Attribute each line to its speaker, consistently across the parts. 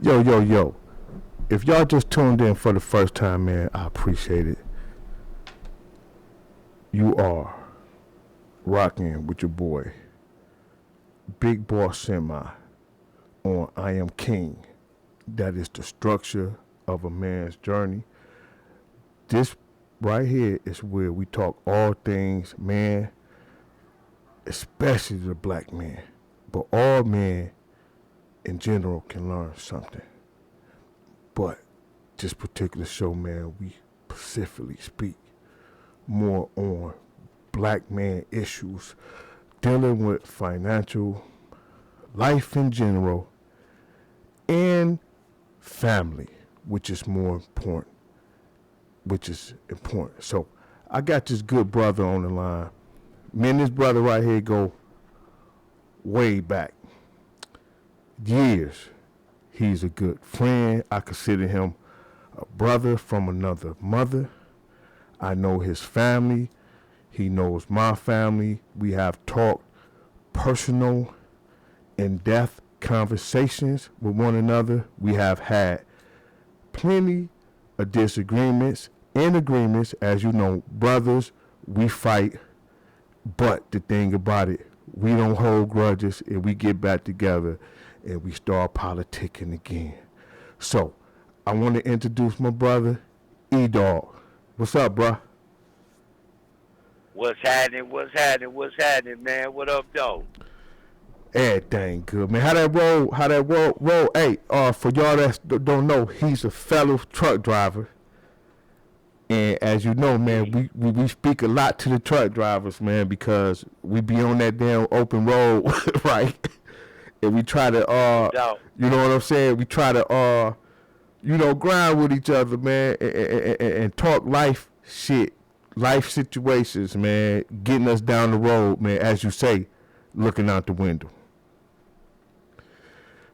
Speaker 1: Yo, yo, yo. If y'all just tuned in for the first time, man, I appreciate it. You are rocking with your boy, Big Boss Semi, on I Am King. That is the structure of a man's journey. This right here is where we talk all things man, especially the black man. But all men in general can learn something. But this particular show, man, we specifically speak more on black man issues dealing with financial, life in general, and family, which is more important. So I got this good brother on the line. Me and this brother right here go way back. Years. He's a good friend. I consider him a brother from another mother. I know his family. He knows my family. We have talked personal, in-depth conversations with one another. We have had plenty of disagreements and agreements. As you know, brothers, we fight. But the thing about it, we don't hold grudges and we get back together and we start politicking again. So, I want to introduce my brother, E-Dog. What's up, bruh?
Speaker 2: What's happening? What's happening? What's happening, man? What up, though?
Speaker 1: Everything good, man. How that roll? Roll. Hey, for y'all that don't know, he's a fellow truck driver. And as you know, man, we speak a lot to the truck drivers, man, because we be on that damn open road, right? And we try to,
Speaker 2: No doubt.
Speaker 1: you know what I'm saying? We try to, grind with each other, man, and talk life shit, life situations, man, getting us down the road, man, as you say, looking out the window.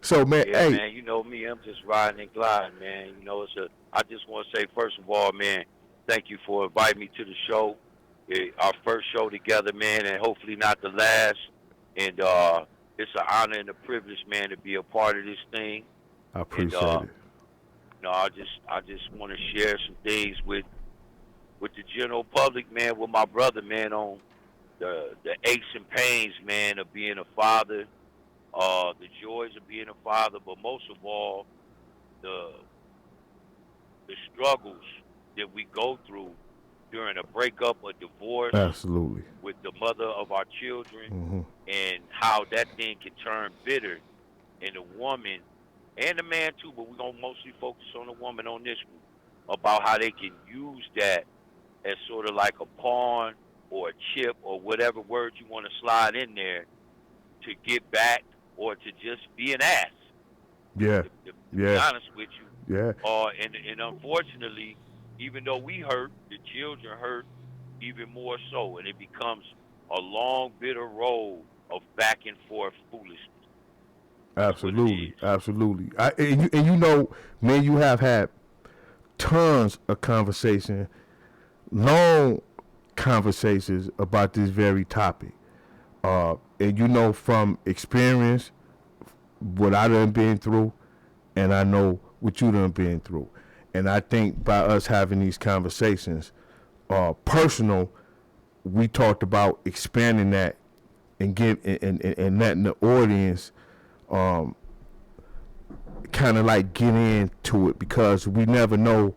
Speaker 1: So, man,
Speaker 2: Yeah,
Speaker 1: hey,
Speaker 2: man. You know me. I'm just riding and gliding, man. You know, I just want to say, first of all, man, thank you for inviting me to the show. Our first show together, man, and hopefully not the last. And it's an honor and a privilege, man, to be a part of this thing.
Speaker 1: I
Speaker 2: And
Speaker 1: appreciate it.
Speaker 2: I just want to share some things with the general public, man, with my brother, man, on the aches and pains, man, of being a father, the joys of being a father, but most of all, the the struggles that we go through during a breakup or divorce
Speaker 1: Absolutely.
Speaker 2: with the mother of our children,
Speaker 1: Mm-hmm.
Speaker 2: and how that thing can turn bitter in a woman and the man too, but we're gonna mostly focus on the woman on this one, about how they can use that as sort of like a pawn or a chip or whatever word you want to slide in there to get back or to just be an ass.
Speaker 1: Yeah.
Speaker 2: To be
Speaker 1: Yeah.
Speaker 2: honest with you,
Speaker 1: Yeah.
Speaker 2: and unfortunately, even though we hurt, the children hurt even more so, and it becomes a long, bitter road of back and forth foolishness. That's what it
Speaker 1: Absolutely.
Speaker 2: is.
Speaker 1: Absolutely. And you know, man, you have had tons of conversation, long conversations about this very topic. And you know from experience what I done been through, and I know what you done been through. And I think by us having these conversations, personal, we talked about expanding that and and letting the audience um, kind of like get into it because we never know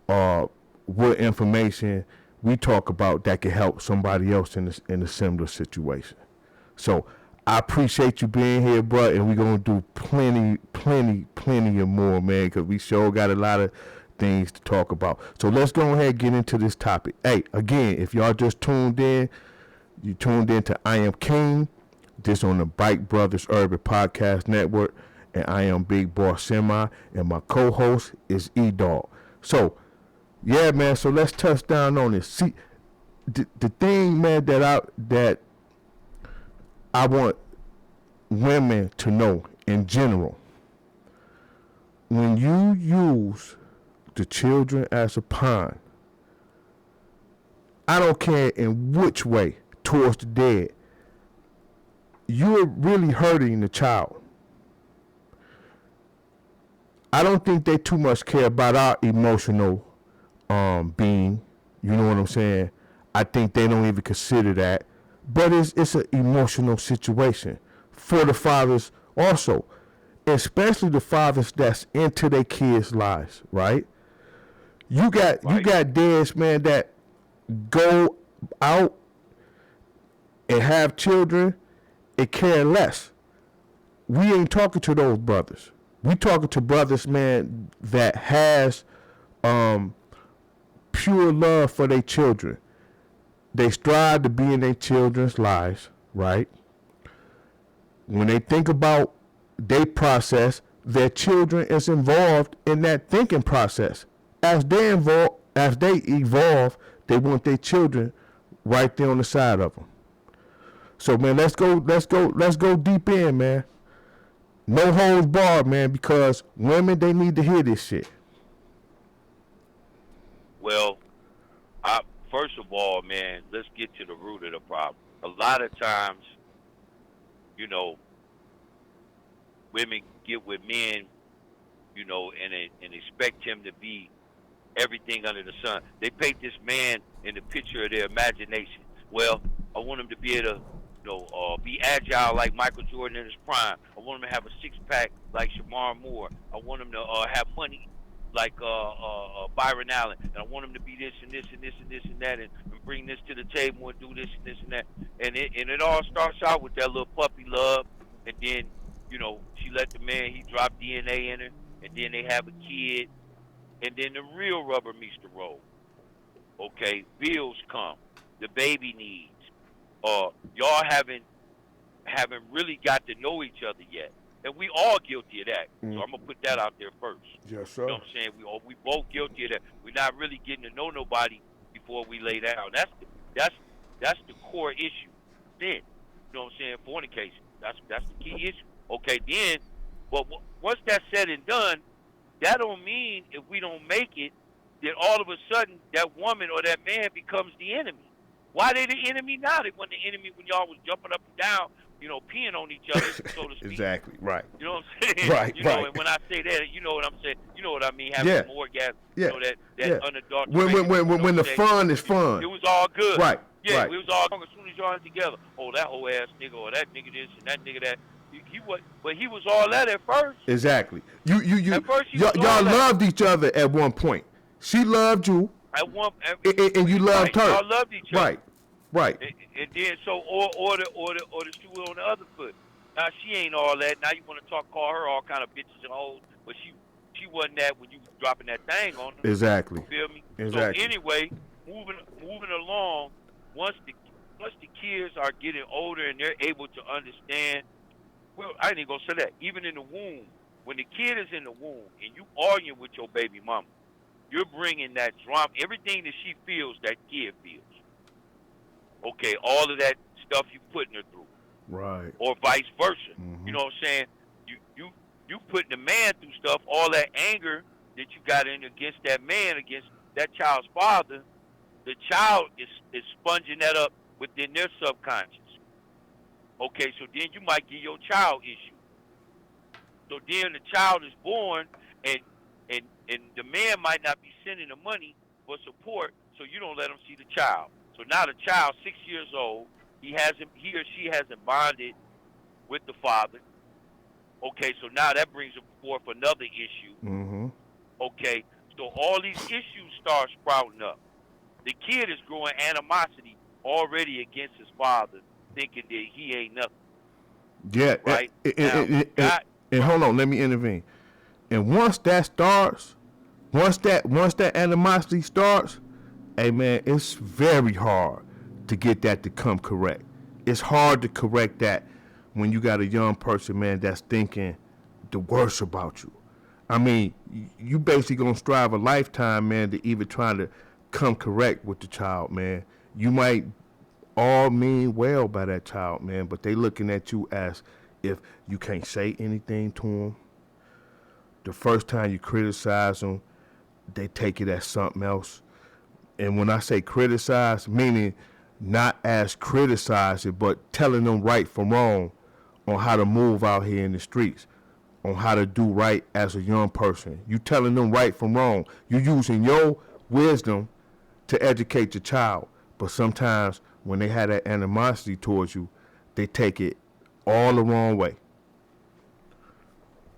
Speaker 1: uh, what information we talk about that could help somebody else in a similar situation. So I appreciate you being here, bro, and we're gonna do plenty of more, man, because we sure got a lot of things to talk about. So let's go ahead and get into this topic. Hey, again, if y'all just tuned in, you tuned in to I Am King, this on the Bike Brothers Urban Podcast Network, and I am Big Boss Semi, and my co-host is E-Dog. So, yeah, man, so let's touch down on this. See, the thing, man, that I want women to know in general, when you use the children as a pawn, I don't care in which way towards the dead, you're really hurting the child. I don't think they too much care about our emotional being. You know what I'm saying? I think they don't even consider that. But it's an emotional situation for the fathers also, especially the fathers that's into their kids' lives, right? You got dads, man, that go out and have children and care less. We ain't talking to those brothers. We talking to brothers, man, that has um, pure love for their children. They strive to be in their children's lives, right? When they think about their process, their children is involved in that thinking process. As they evolve, they want their children right there on the side of them. So man, let's go deep in, man. No holds barred, man, because women, they need to hear this shit.
Speaker 2: Well, first of all, man, let's get to the root of the problem. A lot of times, you know, women get with men, you know, and expect him to be everything under the sun. They paint this man in the picture of their imagination. Well, I want him to be able to, be agile like Michael Jordan in his prime. I want him to have a six-pack like Shamar Moore. I want him to have money like Byron Allen. And I want him to be this and this and this and this and that and bring this to the table and do this and this and that. And it all starts out with that little puppy love. And then, she let the man, he drop DNA in her. And then they have a kid. And then the real rubber meets the road. Okay, bills come. The baby needs. Y'all haven't really got to know each other yet. And we all guilty of that. So I'm going to put that out there first.
Speaker 1: Yes, sir.
Speaker 2: You know what I'm saying? We both guilty of that. We're not really getting to know nobody before we lay down. That's the core issue. Then, you know what I'm saying? Fornication. That's the key issue. Okay, then, but once that's said and done, that don't mean if we don't make it, that all of a sudden that woman or that man becomes the enemy. Why they the enemy now? They weren't the enemy when y'all was jumping up and down, peeing on each other, so to speak.
Speaker 1: Exactly, right.
Speaker 2: You know what I'm saying?
Speaker 1: Right,
Speaker 2: right. And when I say that, you know what I'm saying? You know what I mean? Having some orgasm.
Speaker 1: Yeah.
Speaker 2: That unadulterated.
Speaker 1: When the fun is fun.
Speaker 2: It was all good.
Speaker 1: Right.
Speaker 2: Yeah,
Speaker 1: right.
Speaker 2: We was all as soon as y'all together. Oh, that whole ass nigga or that nigga this and that nigga that. But he was all that at first.
Speaker 1: Exactly.
Speaker 2: At first
Speaker 1: y'all loved each other at one point. She loved you.
Speaker 2: At one,
Speaker 1: and you loved her.
Speaker 2: Y'all loved each other.
Speaker 1: Right.
Speaker 2: And then or the shoe on the other foot. Now she ain't all that. Now you want to call her all kind of bitches and hoes, but she wasn't that when you was dropping that thing on her.
Speaker 1: Exactly.
Speaker 2: You feel me?
Speaker 1: Exactly.
Speaker 2: So anyway, moving along, once the kids are getting older and they're able to understand. Well, I ain't even gonna say that. Even in the womb, when the kid is in the womb and you arguing with your baby mama, you're bringing that drama, everything that she feels, that kid feels. Okay, all of that stuff you putting her through.
Speaker 1: Right.
Speaker 2: Or vice versa.
Speaker 1: Mm-hmm.
Speaker 2: You know what I'm saying? You putting the man through stuff, all that anger that you got in against that man, against that child's father, the child is sponging that up within their subconscious. Okay, so then you might get your child issue. So then the child is born, and the man might not be sending the money for support, so you don't let him see the child. So now the child, 6 years old, he or she hasn't bonded with the father. Okay, so now that brings forth another issue.
Speaker 1: Mm-hmm.
Speaker 2: Okay, so all these issues start sprouting up. The kid is growing animosity already against his father, thinking that he ain't nothing.
Speaker 1: Yeah.
Speaker 2: Right?
Speaker 1: And hold on, let me intervene. And once that starts, once that animosity starts, hey man, it's very hard to get that to come correct. It's hard to correct that when you got a young person, man, that's thinking the worst about you. I mean, you basically gonna strive a lifetime, man, to even try to come correct with the child, man. You might all mean well by that child, man, but they looking at you as if you can't say anything to them. The first time you criticize them, they take it as something else. And when I say criticize, meaning not as criticizing, but telling them right from wrong on how to move out here in the streets, on how to do right as a young person. You telling them right from wrong. You using your wisdom to educate your child. But sometimes when they have that animosity towards you, they take it all the wrong way.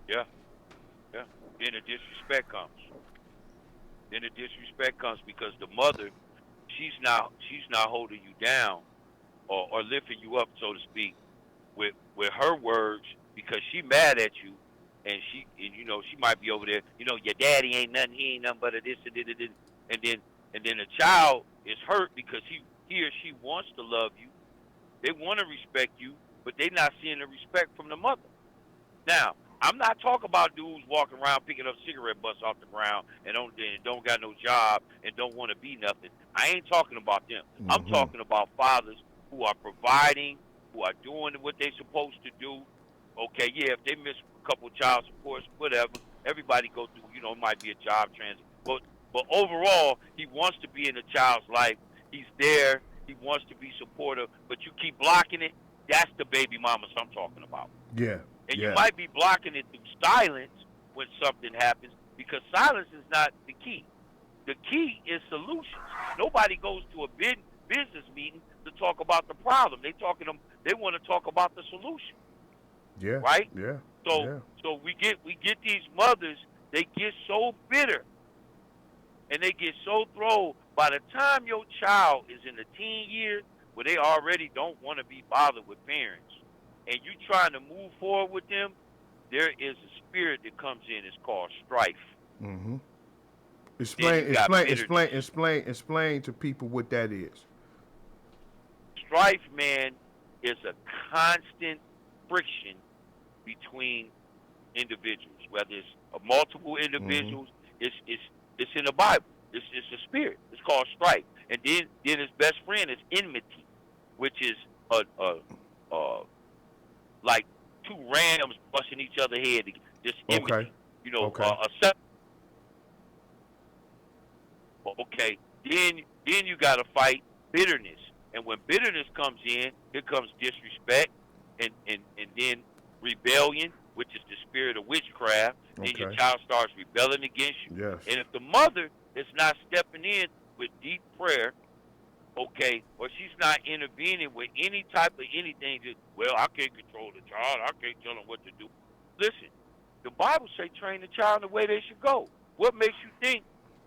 Speaker 2: Yeah, yeah. Then the disrespect comes. Then the disrespect comes because the mother, she's not holding you down or lifting you up, so to speak, with her words because she mad at you, and she might be over there. Your daddy ain't nothing. He ain't nothing but a this and this, and then the child is hurt because he or she wants to love you. They want to respect you, but they not seeing the respect from the mother. Now, I'm not talking about dudes walking around picking up cigarette butts off the ground and don't got no job and don't want to be nothing. I ain't talking about them. I'm
Speaker 1: Mm-hmm.
Speaker 2: talking about fathers who are providing, who are doing what they're supposed to do. Okay, yeah, if they miss a couple child supports, whatever. Everybody go through, it might be a job transit. But overall, he wants to be in the child's life. He's there. He wants to be supportive, but you keep blocking it. That's the baby mamas I'm talking about.
Speaker 1: Yeah.
Speaker 2: And you
Speaker 1: Yeah.
Speaker 2: might be blocking it through silence when something happens because silence is not the key. The key is solutions. Nobody goes to a business meeting to talk about the problem. They want to talk about the solution,
Speaker 1: Yeah.
Speaker 2: right?
Speaker 1: Yeah.
Speaker 2: So
Speaker 1: Yeah.
Speaker 2: so we get these mothers, they get so bitter and they get so thrown by the time your child is in the teen years where they already don't want to be bothered with parents and you trying to move forward with them, there is a spirit that comes in. It's called strife.
Speaker 1: Mm-hmm.
Speaker 2: Then you got bitterness.
Speaker 1: Explain to people what that is.
Speaker 2: Strife, man, is a constant friction between individuals, whether it's multiple individuals. It's in the Bible. It's a spirit. It's called strife. And then his best friend is enmity, which is like two rams busting each other head. Just
Speaker 1: Okay.
Speaker 2: enmity.
Speaker 1: Okay.
Speaker 2: Okay. Then you got to fight bitterness, and when bitterness comes in, here comes disrespect, and then rebellion, which is the spirit of witchcraft. Then your
Speaker 1: Okay.
Speaker 2: child starts rebelling against you,
Speaker 1: Yes.
Speaker 2: and if the mother is not stepping in with deep prayer, okay, or she's not intervening with any type of anything, well, I can't control the child, I can't tell them what to do. Listen, the Bible say train the child in the way they should go. What makes you think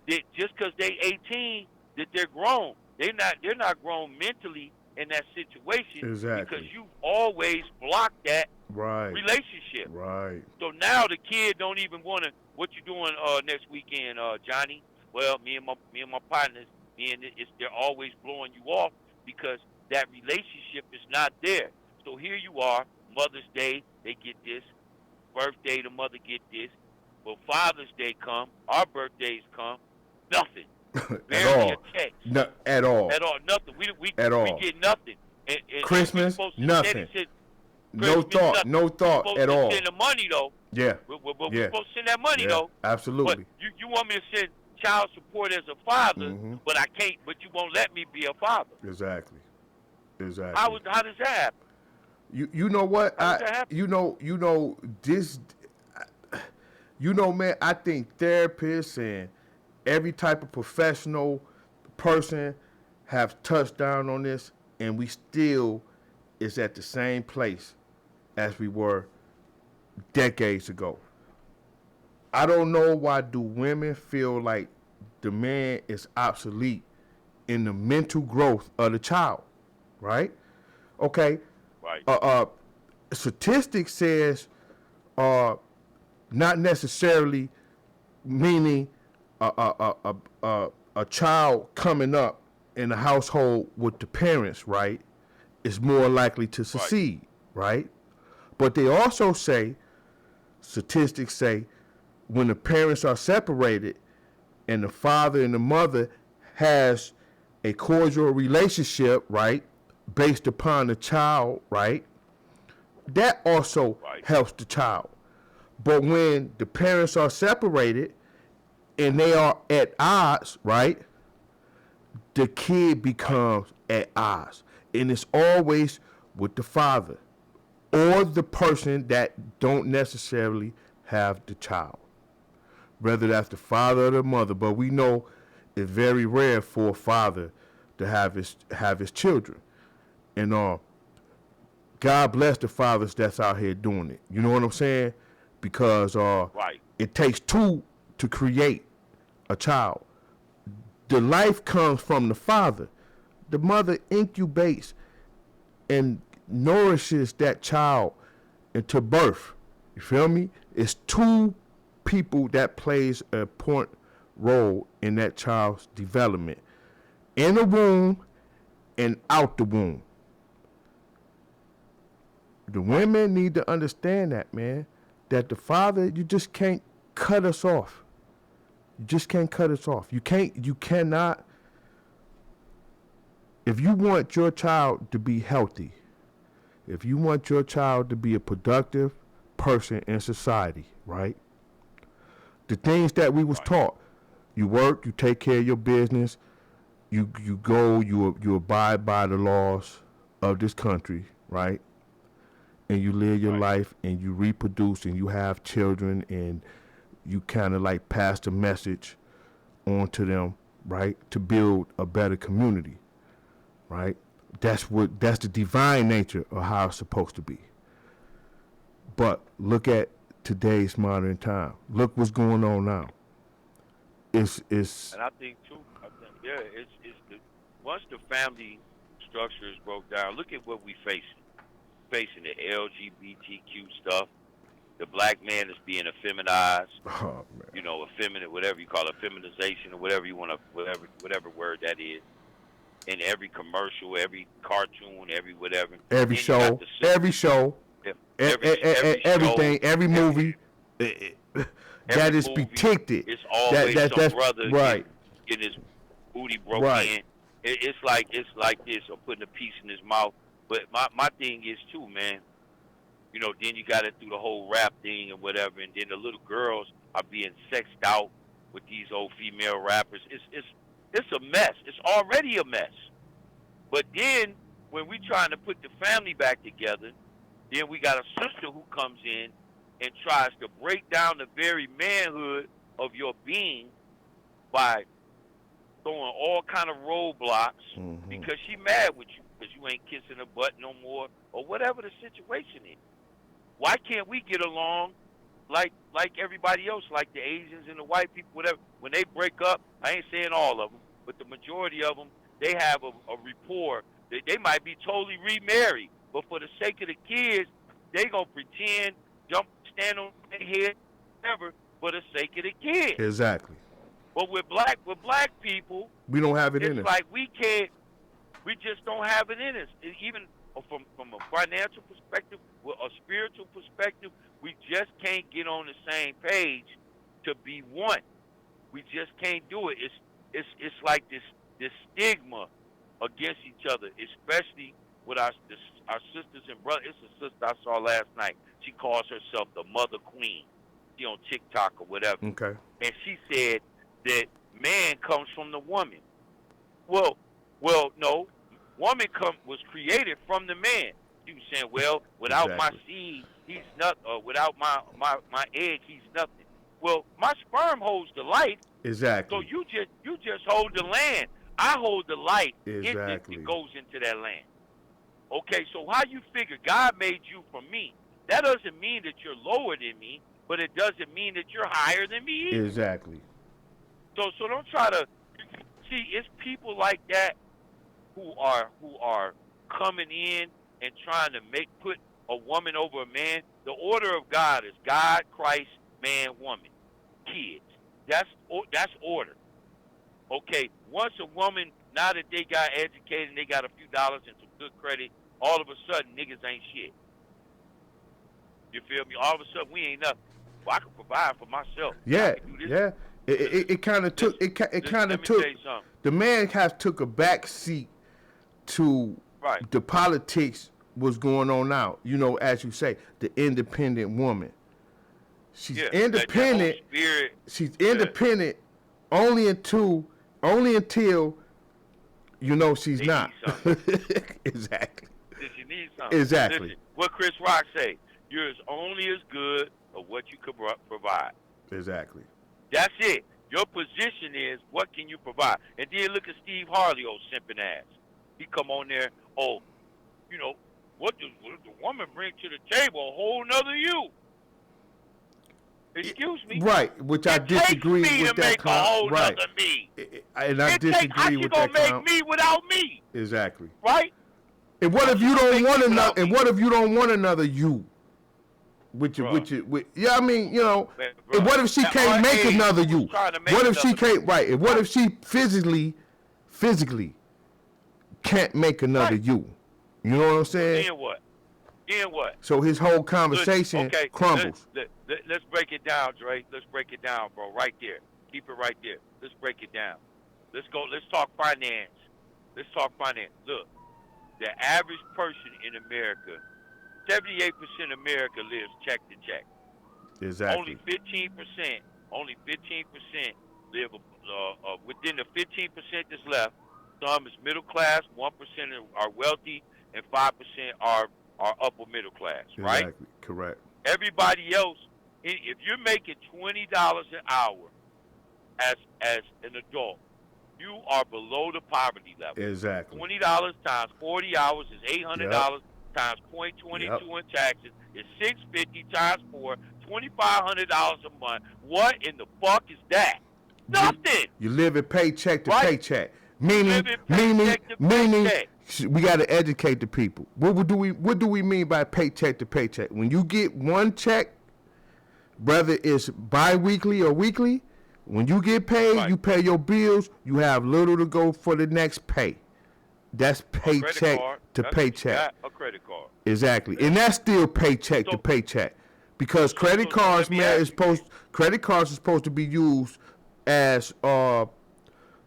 Speaker 2: that just because they 18 that they're grown? They're not grown mentally in that situation
Speaker 1: Exactly.
Speaker 2: because you've always blocked that
Speaker 1: Right.
Speaker 2: relationship.
Speaker 1: Right.
Speaker 2: So now the kid don't even want to. What you doing next weekend, Johnny? Well, me and my partners, they're always blowing you off because that relationship is not there. So here you are, Mother's Day, they get this. Birthday, the mother get this. Well, Father's Day come, our birthdays come, nothing.
Speaker 1: At
Speaker 2: Barely
Speaker 1: all.
Speaker 2: a text.
Speaker 1: No, at all.
Speaker 2: At all, nothing. We
Speaker 1: At all.
Speaker 2: get nothing. And
Speaker 1: Christmas, nothing. No
Speaker 2: Christmas,
Speaker 1: thought.
Speaker 2: nothing.
Speaker 1: No
Speaker 2: We're
Speaker 1: thought
Speaker 2: supposed
Speaker 1: at
Speaker 2: to
Speaker 1: all.
Speaker 2: send the money though.
Speaker 1: Yeah.
Speaker 2: We're
Speaker 1: Yeah.
Speaker 2: supposed to send that money
Speaker 1: Yeah.
Speaker 2: though.
Speaker 1: Absolutely.
Speaker 2: But you want me to send child support as a father,
Speaker 1: Mhm.
Speaker 2: but I can't. But you won't let me be a father.
Speaker 1: Exactly. Exactly.
Speaker 2: How does that happen?
Speaker 1: You know what?
Speaker 2: How does that happen?
Speaker 1: This. Man, I think therapists and every type of professional person have touched down on this, and we still is at the same place as we were decades ago. I don't know why do women feel like the man is obsolete in the mental growth of the child, right? Okay.
Speaker 2: Right.
Speaker 1: Statistics says not necessarily meaning a child coming up in a household with the parents, right, is more likely to succeed, right? But they also say, statistics say, when the parents are separated and the father and the mother has a cordial relationship, right, based upon the child, right, that also helps the child. But when the parents are separated and they are at odds, right, the kid becomes at odds. And it's always with the father or the person that don't necessarily have the child, whether that's the father or the mother. But we know it's very rare for a father to have his children, and God bless the fathers that's out here doing it. You know what I'm saying? Because
Speaker 2: Right.
Speaker 1: it takes two to create a child. The life comes from the father. The mother incubates and nourishes that child into birth. You feel me? It's two people that plays an important role in that child's development, in the womb and out the womb. The women need to understand that, man. That the father, you just can't cut us off. You just can't cut us off. You cannot. If you want your child to be healthy, if you want your child to be a productive person in society, right? The things that we was taught, you work, you take care of your business, you abide by the laws of this country, right? And you live your life and you reproduce and you have children and you kind of like pass the message on to them, right? To build a better community, right? That's the divine nature of how it's supposed to be. But look at today's modern time. Look what's going on now. It's
Speaker 2: And I think too. It's once the family structure is broke down. Look at what we facing the LGBTQ stuff. The black man is being effeminized.
Speaker 1: oh, man.
Speaker 2: You know, effeminate, whatever you call it, feminization or whatever you want to, whatever word that is. In every commercial, every cartoon, every whatever.
Speaker 1: Every show, everything, every movie that is depicted.
Speaker 2: It's always some brother
Speaker 1: right.
Speaker 2: getting his booty broken in. It's like this, or putting a piece in his mouth. But my thing is too, man. You know, then you got it through the whole rap thing and whatever, and then the little girls are being sexed out with these old female rappers. It's a mess. It's already a mess. But then when we trying to put the family back together, then we got a sister who comes in and tries to break down the very manhood of your being by throwing all kind of roadblocks because she mad with you because you ain't kissing her butt no more or whatever the situation is. Why can't we get along like everybody else, like the Asians and the white people, whatever? When they break up, I ain't saying all of them, but the majority of them, they have a rapport. They might be totally remarried, but for the sake of the kids, they gonna pretend, stand on their head, whatever, for the sake of the kids.
Speaker 1: Exactly.
Speaker 2: But with black people,
Speaker 1: we don't have it in us.
Speaker 2: It's like we just don't have it in us. Even from a financial perspective, a spiritual perspective, we just can't get on the same page to be one. We just can't do it. It's like this stigma against each other, especially with our sisters and brothers. It's a sister I saw last night. She calls herself the Mother Queen. She on TikTok or whatever.
Speaker 1: Okay.
Speaker 2: And she said that man comes from the woman. Well, no. Woman was created from the man. She was saying, well, without my seed, he's nothing. Without my egg, he's nothing. Well, my sperm holds the light.
Speaker 1: Exactly.
Speaker 2: So you just hold the land. I hold the light.
Speaker 1: Exactly.
Speaker 2: It goes into that land. Okay, so how you figure God made you from me? That doesn't mean that you're lower than me, but it doesn't mean that you're higher than me either.
Speaker 1: Exactly.
Speaker 2: So don't try to see. It's people like that who are coming in and trying to put a woman over a man. The order of God is God, Christ, man, woman, kids. That's order. Okay, once a woman, now that they got educated and they got a few dollars and some good credit, all of a sudden niggas ain't shit. You feel me? All of a sudden we ain't nothing. Well, I can provide for myself.
Speaker 1: Yeah,
Speaker 2: yeah.
Speaker 1: It kind of took. The man has took a back seat to the politics was going on now. You know, as you say, the independent woman. She's independent. She's independent only until you know she's not. Exactly.
Speaker 2: She needs something.
Speaker 1: Exactly.
Speaker 2: Listen, what Chris Rock say? You're only as good as what you can provide.
Speaker 1: Exactly.
Speaker 2: That's it. Your position is what can you provide. And then look at Steve Harvey, old simping ass. He come on there, oh, you know, what does the woman bring to the table? A whole nother you. Excuse me.
Speaker 1: Right, which I
Speaker 2: It takes
Speaker 1: disagree
Speaker 2: me
Speaker 1: with
Speaker 2: to
Speaker 1: that
Speaker 2: make a whole
Speaker 1: right.
Speaker 2: nother me.
Speaker 1: And I
Speaker 2: It takes, how
Speaker 1: disagree
Speaker 2: she
Speaker 1: with
Speaker 2: gonna
Speaker 1: that
Speaker 2: make me without me?
Speaker 1: Exactly.
Speaker 2: Right?
Speaker 1: And what
Speaker 2: How
Speaker 1: if
Speaker 2: she
Speaker 1: you
Speaker 2: gonna
Speaker 1: don't
Speaker 2: make
Speaker 1: want
Speaker 2: me
Speaker 1: another?
Speaker 2: without
Speaker 1: And
Speaker 2: me?
Speaker 1: what if you don't want another you? Yeah, I mean, you know.
Speaker 2: Man,
Speaker 1: And what if she
Speaker 2: at
Speaker 1: can't
Speaker 2: our
Speaker 1: make
Speaker 2: age,
Speaker 1: another
Speaker 2: who's
Speaker 1: you?
Speaker 2: trying to make
Speaker 1: What if she
Speaker 2: another
Speaker 1: can't?
Speaker 2: me?
Speaker 1: Right. And what if she physically can't make another
Speaker 2: Right.
Speaker 1: you? You know what I'm saying?
Speaker 2: Then what? Then what?
Speaker 1: So his whole
Speaker 2: Listen,
Speaker 1: conversation
Speaker 2: okay,
Speaker 1: crumbles.
Speaker 2: let's break it down, Dre. Let's break it down, bro. Right there. Keep it right there. Let's break it down. Let's go. Let's talk finance. Let's talk finance. Look, the average person in America, 78% of America lives check to check.
Speaker 1: Exactly.
Speaker 2: Only 15% live within the 15% that's left. Some is middle class, 1% are wealthy, and 5% are upper middle class. Right?
Speaker 1: Exactly. Correct.
Speaker 2: Everybody else, if you're making $20 an hour as an adult, you are below the poverty level.
Speaker 1: Exactly.
Speaker 2: $20 times 40 hours is $800 times 0.22 in taxes is $650 times 4, $2,500 a month. What in the fuck is that? Nothing.
Speaker 1: You live in paycheck to
Speaker 2: Right?
Speaker 1: paycheck.
Speaker 2: Meaning,
Speaker 1: we got to educate the people. What do we mean by paycheck to paycheck? When you get one check, whether it's bi-weekly or weekly, when you get paid,
Speaker 2: right.
Speaker 1: You pay your bills, you have little to go for the next pay. That's paycheck to paycheck.
Speaker 2: A credit card.
Speaker 1: Exactly. And that's still paycheck to paycheck. Because credit cards are supposed to be used as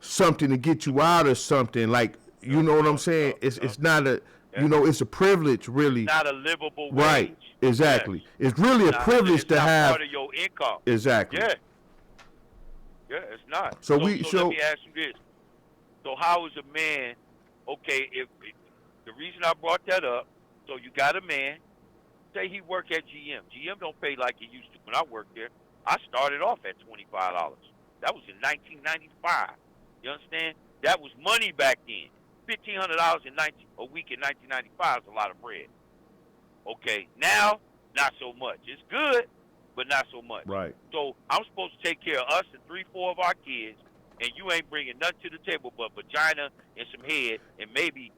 Speaker 1: something to get you out of something, like, you know what I'm saying? It's not a, you know, it's a privilege, really.
Speaker 2: It's not a livable wage.
Speaker 1: Right, exactly. Yes. It's really a privilege to have.
Speaker 2: Part of your income.
Speaker 1: Exactly.
Speaker 2: Yeah. Yeah, it's not.
Speaker 1: So
Speaker 2: let me ask you this. So how is a man, okay, if the reason I brought that up, so you got a man, say he work at GM. GM don't pay like it used to. When I worked there, I started off at $25. That was in 1995. You understand? That was money back then. $1,500 a week in 1995 is a lot of bread. Okay, now not so much. It's good, but not so much.
Speaker 1: Right.
Speaker 2: So I'm supposed to take care of us and 3-4 of our kids, and you ain't bringing nothing to the table but vagina and some head, and maybe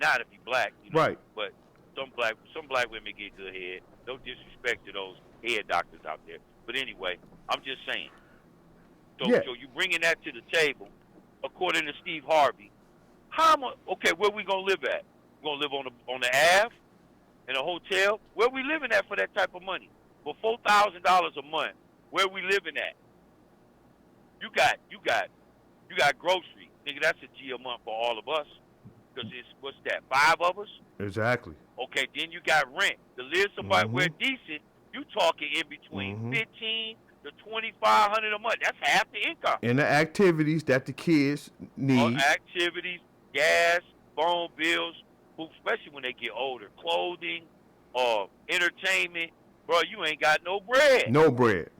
Speaker 2: not if you black. You know?
Speaker 1: Right.
Speaker 2: But some black women get good head. No disrespect to those head doctors out there. But anyway, I'm just saying. So you bringing that to the table, according to Steve Harvey. How much? Okay, where we gonna live at? We gonna live on the Ave, in a hotel? Where we living at for that type of money? For $4,000 a month, where we living at? You got grocery, nigga. That's a G a month for all of us. Because it's, what's that? 5 of us.
Speaker 1: Exactly.
Speaker 2: Okay, then you got rent. To live somewhere decent, you talking in between $1,500 to $2,500 a month. That's half the income.
Speaker 1: And the activities that the kids need.
Speaker 2: Activities, gas, phone bills, especially when they get older, clothing, entertainment. Bro, you ain't got no bread.
Speaker 1: No bread.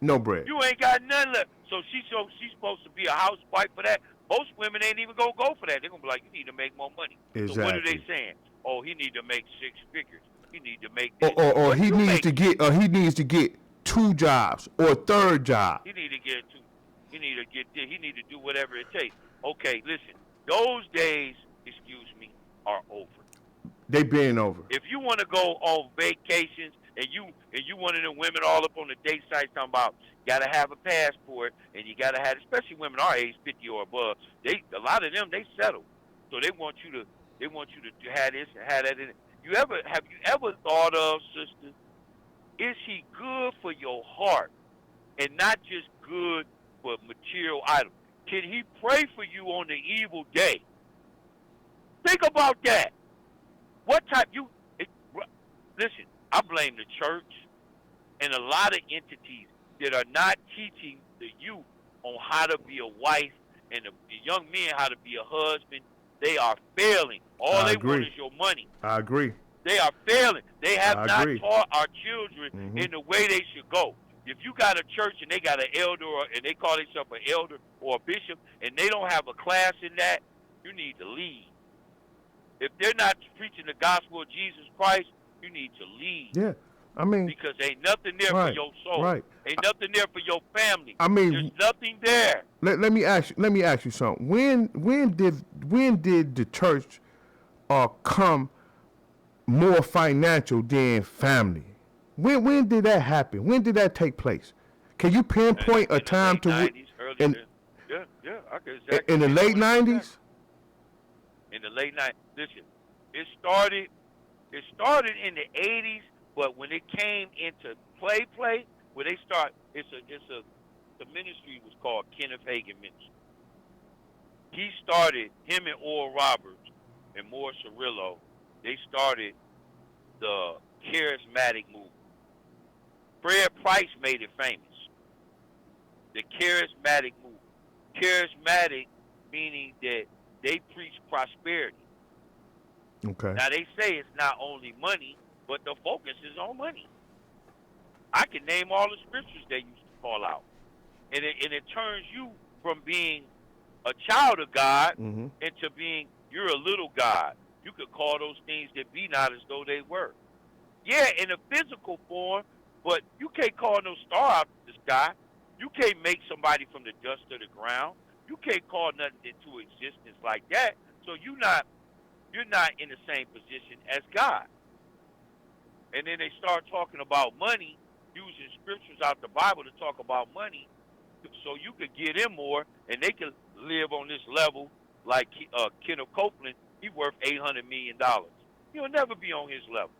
Speaker 2: You ain't got nothing left. So she's supposed to be a housewife for that. Most women ain't even gonna go for that. They're gonna be like, you need to make more money.
Speaker 1: Exactly.
Speaker 2: So what are they saying? Oh, he need to make 6 figures. He need to make this.
Speaker 1: Or he needs to get 2 jobs or a 3rd job.
Speaker 2: He need to get 2. He need to get this. He need to do whatever it takes. Okay, listen. Those days, are over.
Speaker 1: They been over.
Speaker 2: If you want to go on vacations and you one of the women all up on the date sites talking about gotta have a passport and you gotta have, especially women our age, 50 or above, a lot of them they settle, so they want you to have this and have that in it. Have you ever thought of, sister, is he good for your heart and not just good for material items? Can he pray for you on the evil day? Think about that. What type listen, I blame the church and a lot of entities that are not teaching the youth on how to be a wife and the young men how to be a husband. They are failing. All they want is your money.
Speaker 1: I agree.
Speaker 2: They are failing. They have
Speaker 1: I
Speaker 2: not
Speaker 1: agree.
Speaker 2: taught our children
Speaker 1: Mm-hmm.
Speaker 2: in the way they should go. If you got a church and they got an elder and they call themselves an elder or a bishop and they don't have a class in that, you need to leave. If they're not preaching the gospel of Jesus Christ, you need to leave.
Speaker 1: Yeah, I mean,
Speaker 2: because ain't nothing there
Speaker 1: right,
Speaker 2: for your soul.
Speaker 1: right.
Speaker 2: Ain't nothing there for your family.
Speaker 1: I mean,
Speaker 2: there's nothing there.
Speaker 1: Let me ask you something. When did the church come more financial than family? When did that happen? When did that take place? Can you pinpoint a time to
Speaker 2: 90s, yeah, I can exactly
Speaker 1: in the late 90s?
Speaker 2: In the late 90s. Listen, it started in the 80s, but when it came into play, where they start, the ministry was called Kenneth Hagin Ministry. He started, him and Oral Roberts and Morris Cirillo, they started the charismatic movement. Fred Price made it famous. The charismatic movement. Charismatic meaning that they preach prosperity.
Speaker 1: Okay.
Speaker 2: Now they say it's not only money, but the focus is on money. I can name all the scriptures they used to call out. And it turns you from being a child of God
Speaker 1: Mm-hmm.
Speaker 2: into being, you're a little God. You could call those things that be not as though they were. Yeah, in a physical form, but you can't call no star out of the sky. You can't make somebody from the dust of the ground. You can't call nothing into existence like that. So you're not in the same position as God. And then they start talking about money, using scriptures out the Bible to talk about money, so you could get in more, and they can live on this level like Kenneth Copeland. He worth $800 million. He'll never be on his level.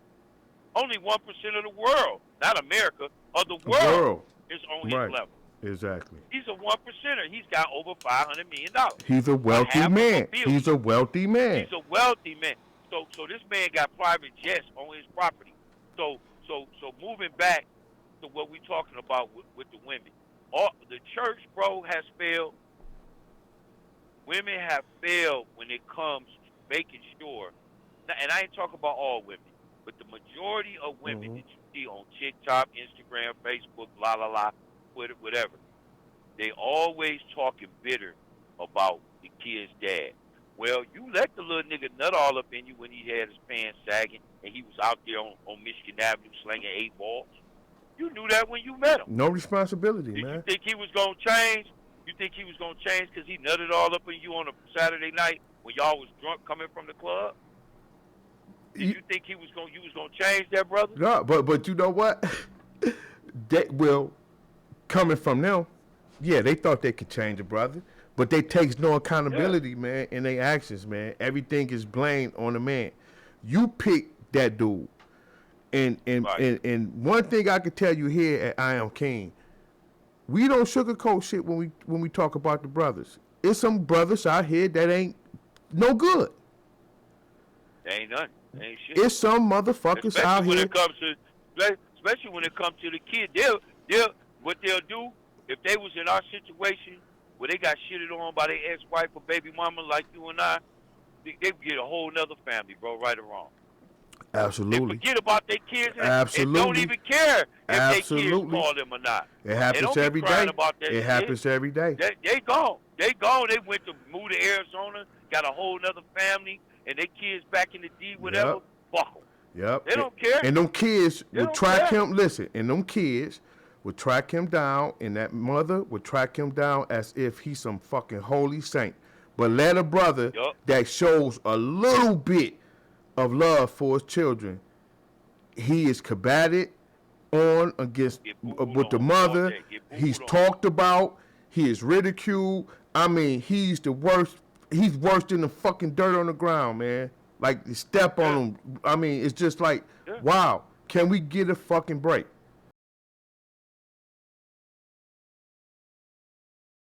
Speaker 2: Only 1% of the world, not America, of the world is on his level.
Speaker 1: Exactly.
Speaker 2: He's a 1%er. He's got over $500 million.
Speaker 1: He's a wealthy man. He's a wealthy man.
Speaker 2: He's a wealthy man. So this man got private jets on his property. So moving back to what we're talking about with the women. The church, bro, has failed. Women have failed when it comes to making sure, and I ain't talking about all women, but the majority of women
Speaker 1: Mm-hmm.
Speaker 2: that you see on TikTok, Instagram, Facebook, blah, blah, blah, Twitter, whatever, they always talking bitter about the kid's dad. Well, you let the little nigga nut all up in you when he had his pants sagging and he was out there on Michigan Avenue slinging 8 balls. You knew that when you met him.
Speaker 1: No responsibility,
Speaker 2: Did
Speaker 1: man.
Speaker 2: you think he was going to change? You think he was going to change because he nutted all up in you on a Saturday night when y'all was drunk coming from the club? Did you think you was going to change that, brother?
Speaker 1: No, but you know what? Coming from them, yeah, they thought they could change a brother, but they takes no accountability, man, in their actions, man. Everything is blamed on the man. You pick that dude. And one thing I can tell you here at I Am King, we don't sugarcoat shit when we talk about the brothers. It's some brothers out here that ain't no good.
Speaker 2: They ain't nothing. They ain't shit.
Speaker 1: It's some motherfuckers out here.
Speaker 2: Especially when it comes to the kid, what they'll do if they was in our situation where they got shitted on by their ex-wife or baby mama like you and I, they get a whole nother family, bro, right or wrong.
Speaker 1: Absolutely.
Speaker 2: They forget about their kids
Speaker 1: Absolutely.
Speaker 2: and don't even care if their kids
Speaker 1: Absolutely.
Speaker 2: call them or not.
Speaker 1: It happens every day. It happens every day.
Speaker 2: They gone. They gone. They went to move to Arizona, got a whole nother family, and their kids back in the D, whatever.
Speaker 1: Yep.
Speaker 2: Fuck them.
Speaker 1: Yep.
Speaker 2: They don't care.
Speaker 1: And them kids
Speaker 2: They
Speaker 1: would
Speaker 2: don't
Speaker 1: track
Speaker 2: care.
Speaker 1: him. Listen, and them kids would track him down, and that mother would track him down as if he's some fucking holy saint. But let a brother
Speaker 2: Yup.
Speaker 1: that shows a little bit of love for his children, he is combated on against with the mother. He's talked about. He is ridiculed. I mean, he's the worst. He's worse than the fucking dirt on the ground, man. Like, you step on him. I mean, it's just like, wow. Can we get a fucking break?